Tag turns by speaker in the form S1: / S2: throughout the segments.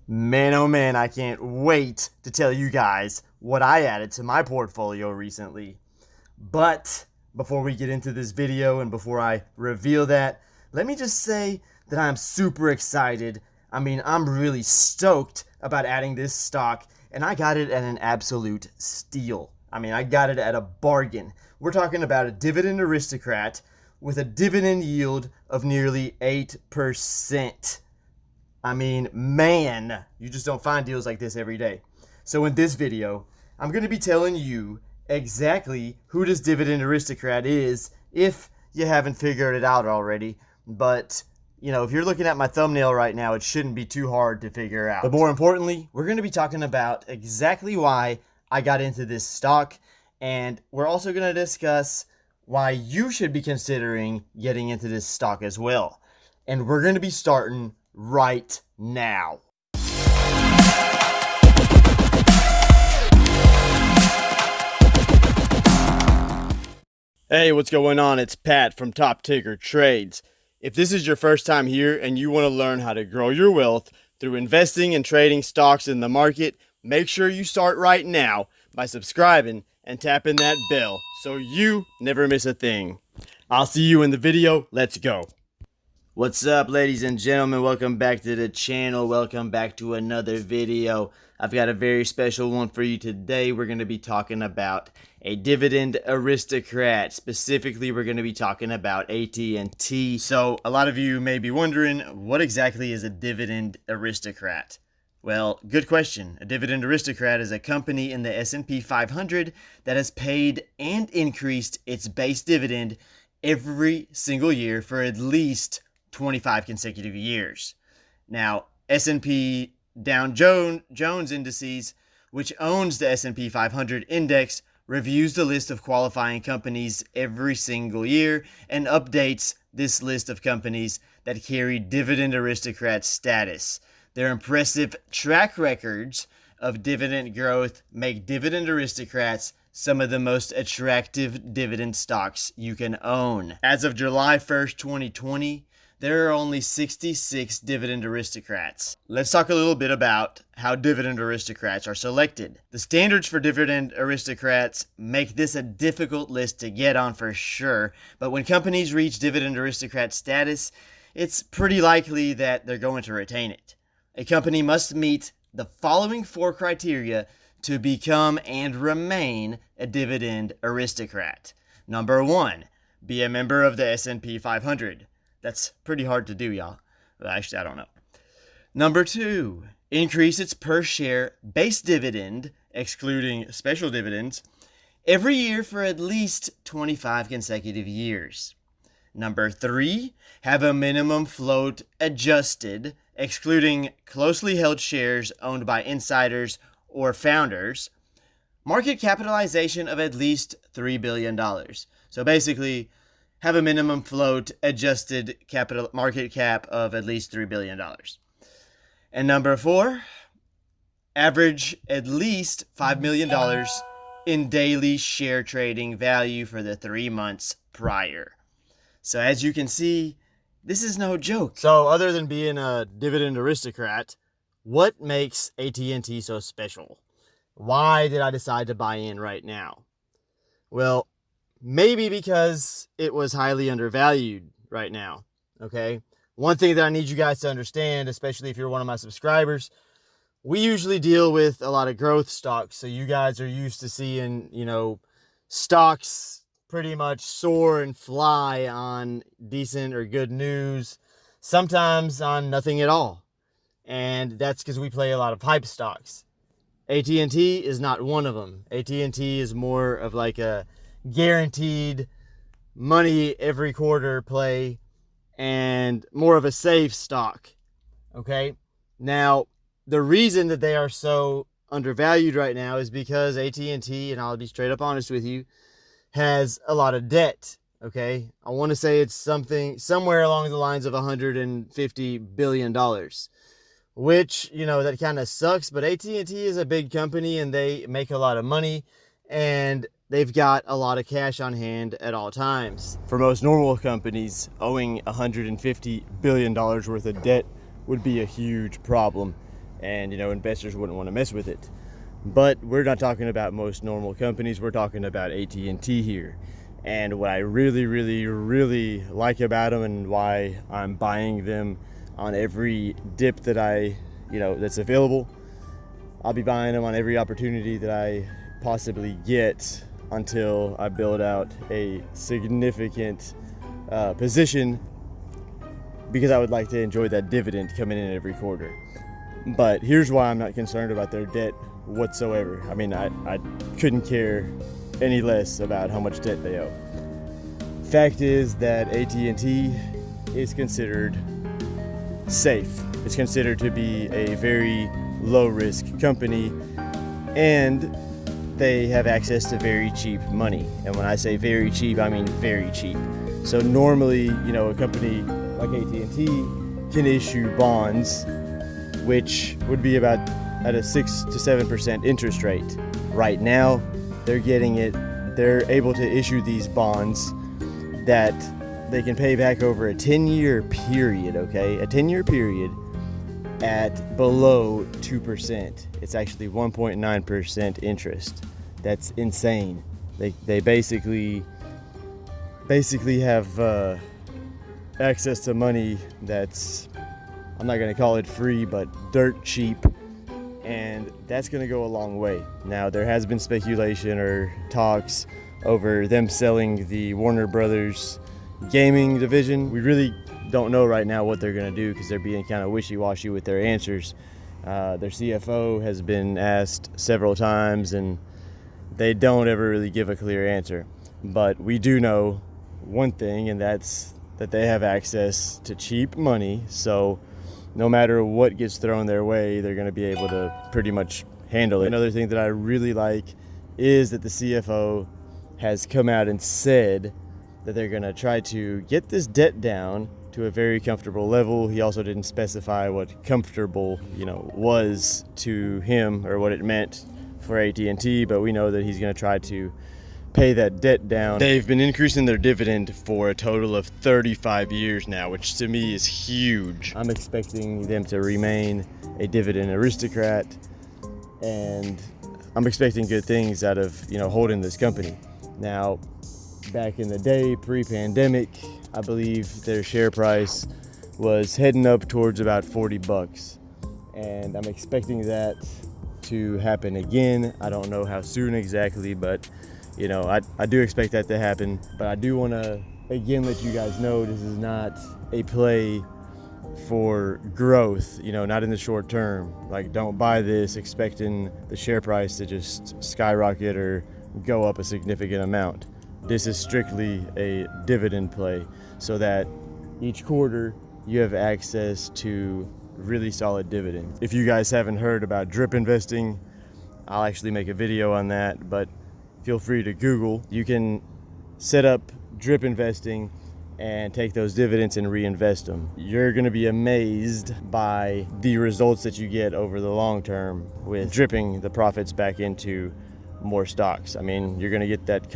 S1: Man, oh man, I can't wait to tell you guys what I added to my portfolio recently. But before we get into this video and before I reveal that, let me just say that I'm super excited. I'm really stoked about adding this stock, and I got it at an absolute steal. I got it at a bargain. We're talking about a Dividend aristocrat with a dividend yield of nearly 8%. Man, you just don't find deals like this every day. So in this video, I'm going to be telling you exactly who this Dividend aristocrat is, if you haven't figured it out already. But, if you're looking at my thumbnail right now, it shouldn't be too hard to figure out. But more importantly, we're going to be talking about exactly why I got into this stock. And we're also going to discuss why you should be considering getting into this stock as well. And we're going to be starting right now. Hey, what's going on? It's Pat from Top Ticker Trades. If this is your first time here and you want to learn how to grow your wealth through investing and trading stocks in the market, make sure you start right now by subscribing and tapping that bell so you never miss a thing. I'll see you in the video. Let's go. What's up, ladies and gentlemen? Welcome back to the channel. Welcome back to another video. I've got a very special one for you today. We're going to be talking about a dividend aristocrat. Specifically, we're going to be talking about AT&T. So a lot of you may be wondering, what exactly is a dividend aristocrat? Well, good question. A dividend aristocrat is a company in the S&P 500 that has paid and increased its base dividend every single year for at least 25 consecutive years. Now, S&P Dow Jones Indices, which owns the S&P 500 index, reviews the list of qualifying companies every single year and updates this list of companies that carry dividend aristocrat status. Their impressive track records of dividend growth make dividend aristocrats some of the most attractive dividend stocks you can own. As of July 1st, 2020, there are only 66 dividend aristocrats. Let's talk a little bit about how dividend aristocrats are selected. The standards for dividend aristocrats make this a difficult list to get on for sure, but when companies reach dividend aristocrat status, it's pretty likely that they're going to retain it. A company must meet the following 4 criteria to become and remain a dividend aristocrat. Number 1, be a member of the S&P 500. That's pretty hard to do, y'all. Well, actually, I don't know. Number 2, increase its per share base dividend, excluding special dividends, every year for at least 25 consecutive years. Number 3, have a minimum float adjusted, excluding closely held shares owned by insiders or founders, market capitalization of at least $3 billion. So basically, have a minimum float adjusted market cap of at least $3 billion. And number 4, average at least $5 million in daily share trading value for the 3 months prior. So as you can see, this is no joke. So other than being a dividend aristocrat, what makes AT&T so special? Why did I decide to buy in right now? Well, maybe because it was highly undervalued right now, okay? One thing that I need you guys to understand, especially if you're one of my subscribers, we usually deal with a lot of growth stocks. So you guys are used to seeing, stocks pretty much soar and fly on decent or good news, sometimes on nothing at all. And that's because we play a lot of hype stocks. AT&T is not one of them. AT&T is more of like a guaranteed money every quarter play and more of a safe stock. Okay? Now, the reason that they are so undervalued right now is because AT&T, and I'll be straight up honest with you, has a lot of debt. Okay? I want to say it's somewhere along the lines of $150 billion. Which, that kind of sucks, but AT&T is a big company and they make a lot of money and they've got a lot of cash on hand at all times. For most normal companies, owing $150 billion worth of debt would be a huge problem. and investors wouldn't want to mess with it. But we're not talking about most normal companies. We're talking about AT&T here. And what I really, really, really like about them, and why I'm buying them on every dip that that's available. I'll be buying them on every opportunity that I possibly get until I build out a significant position, because I would like to enjoy that dividend coming in every quarter. But here's why I'm not concerned about their debt whatsoever. I mean, I couldn't care any less about how much debt they owe. Fact is that AT&T is considered safe. It's considered to be a very low risk company, and they have access to very cheap money. And when I say very cheap, I mean very cheap. So normally, a company like AT&T can issue bonds, which would be about at a 6 to 7% interest rate. Right now, they're able to issue these bonds that they can pay back over a 10-year period, okay? A 10-year period at below 2%. It's actually 1.9% interest. That's insane. They basically have access to money that's, I'm not going to call it free, but dirt cheap. And that's going to go a long way. Now, there has been speculation or talks over them selling the Warner Brothers gaming division. We really don't know right now what they're going to do, because they're being kind of wishy-washy with their answers. Their CFO has been asked several times, and they don't ever really give a clear answer. But we do know one thing, and that's that they have access to cheap money. So no matter what gets thrown their way, they're going to be able to pretty much handle it. Another thing that I really like is that the CFO has come out and said that they're going to try to get this debt down to a very comfortable level. He also didn't specify what comfortable, was to him, or what it meant for AT&T, but we know that he's going to try to pay that debt down. They've been increasing their dividend for a total of 35 years now, which to me is huge. I'm expecting them to remain a dividend aristocrat, and I'm expecting good things out of, holding this company. Now, back in the day, pre-pandemic, I believe their share price was heading up towards about $40. And I'm expecting that to happen again. I don't know how soon exactly, but I do expect that to happen. But I do want to again let you guys know this is not a play for growth, not in the short term. Like, don't buy this expecting the share price to just skyrocket or go up a significant amount. This is strictly a dividend play, so that each quarter you have access to really solid dividends. If you guys haven't heard about drip investing, I'll actually make a video on that, but feel free to Google. You can set up drip investing and take those dividends and reinvest them. You're going to be amazed by the results that you get over the long term with dripping the profits back into more stocks. I mean, you're going to get that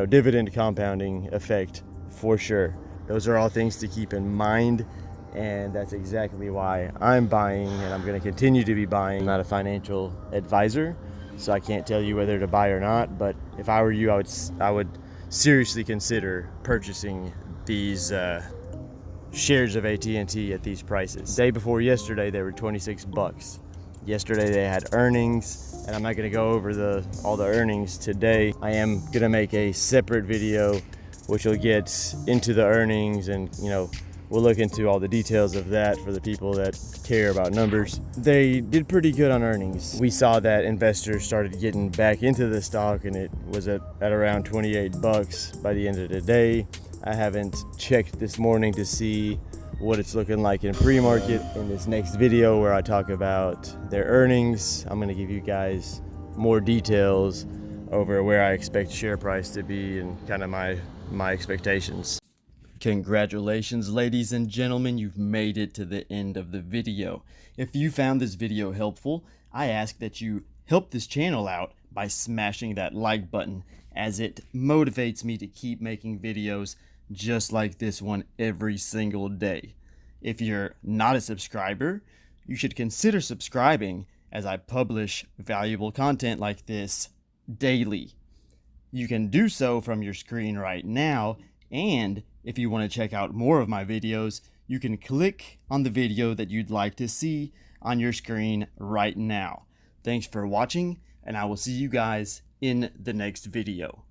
S1: dividend compounding effect for sure. Those are all things to keep in mind, and that's exactly why I'm buying, and I'm going to continue to be buying. I'm not a financial advisor, so I can't tell you whether to buy or not, but if I were you, I would seriously consider purchasing these shares of AT&T at these prices. Day before yesterday, they were $26. Yesterday they had earnings, and I'm not going to go over all the earnings today. I am going to make a separate video which will get into the earnings, and we'll look into all the details of that for the people that care about numbers. They did pretty good on earnings. We saw that investors started getting back into the stock, and it was at around $28 by the end of the day. I haven't checked this morning to see what it's looking like in pre-market. In this next video where I talk about their earnings, I'm going to give you guys more details over where I expect share price to be and kind of my expectations. Congratulations, ladies and gentlemen, you've made it to the end of the video. If you found this video helpful, I ask that you help this channel out by smashing that like button, as it motivates me to keep making videos just like this one every single day. If you're not a subscriber, you should consider subscribing as I publish valuable content like this daily. You can do so from your screen right now, and if you want to check out more of my videos, you can click on the video that you'd like to see on your screen right now. Thanks for watching, and I will see you guys in the next video.